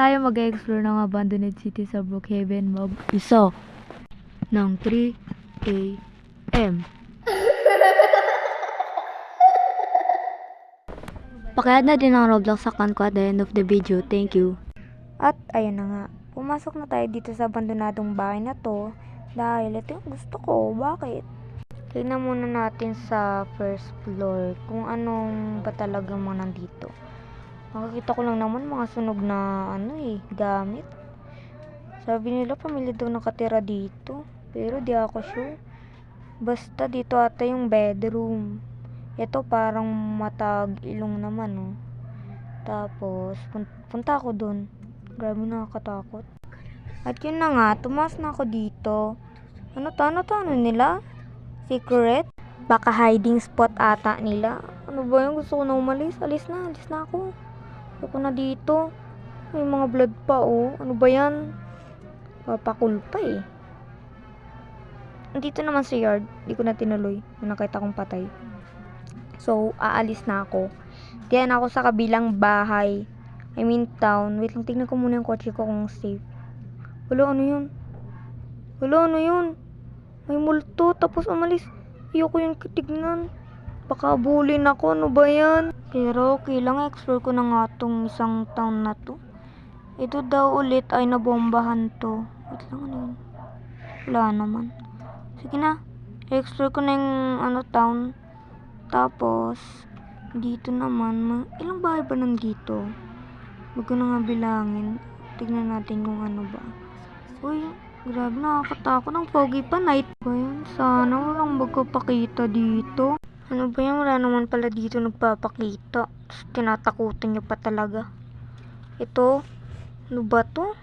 tayo mag-explore ng abandoned city sa Brookhaven, Mob. Isa ng 3 a.m. Pakihad na din ang Roblox account ko at the end of the video. Thank you. At ayun na nga, pumasok na tayo dito sa abandonadong bahay na to dahil ito yung gusto ko. Bakit? Tingnan muna natin sa first floor kung anong ba talaga mga nandito. Makikita ko lang naman mga sunog na gamit. Sabi nila pamilya daw nakatira dito, pero di ako sure. Basta dito ata yung bedroom. Ito parang matag ilong naman, oh. Tapos punta ako dun. Grabe, nakakatakot. At yun na nga, tumas na ako dito. Ano nila? Secret? Baka hiding spot ata nila. Ano ba yun? Gusto ko na umalis. Alis na ako. Ako na dito. May mga blood pa, oh. Ano ba yan? Papakul pa eh. Dito naman sa yard. Di ko na tinuloy. May nakita akong patay. So, aalis na ako. Diyan ako sa kabilang bahay. I mean town. Wait lang, tignan ko muna yung kotse ko kung safe. Wala, ano yun? May multo, tapos umalis. Ayoko yung tignan. Baka bulin ako, ano ba yan? Pero okay lang, explore ko na nga tong isang town na to. Ito daw ulit ay nabombahan to. Wait lang, ano yun? Wala naman. Sige na, explore ko na yung town. Tapos, dito naman, ilang bahay ba nandito? Huwag ko na nga bilangin. Tignan natin kung ano ba. Uy, grabe, nakakatakot. Ang foggy pa, night ba yun? Sana walang magpapakita dito. Ano ba yan? Wala naman pala dito nagpapakita. Tapos tinatakutan niyo pa talaga. Ito, ano ba to?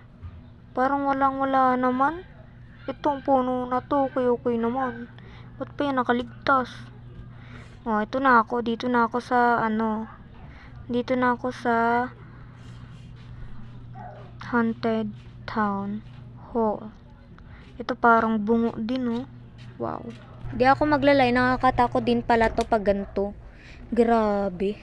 Parang wala naman. Itong puno na to, okay naman. Ba't pa yan nakaligtas? Oh, ito na ako. Dito na ako sa Haunted Town Hall. Ito parang bungo din, oh. Wow. Di ako maglalay. Nakakatakot din pala to pag ganito. Grabe.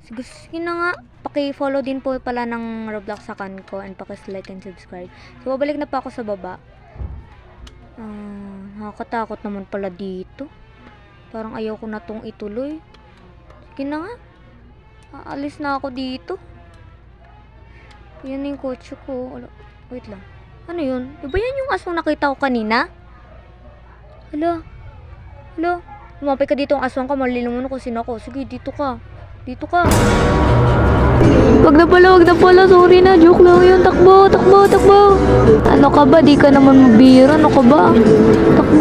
Sige na nga. Paki-follow din po pala ng Roblox account ko and paki-like and subscribe. So, babalik na pa ako sa baba. Nakakatakot naman pala dito. Parang ayaw ko na tong ituloy. Sige na nga. Aalis na ako dito. Yan yung kotse ko. Wait lang. Ano yun? Diba yan yung aswang nakita ko kanina? Hala. Lumapit ka dito ang aswang ka. Malilin mo na kung sino ako. Sige, dito ka. Wag na pala. Sorry na. Joke lang yun. Takbo. Ano ka ba? Di ka naman mabiro. Ano ka ba? Takbo.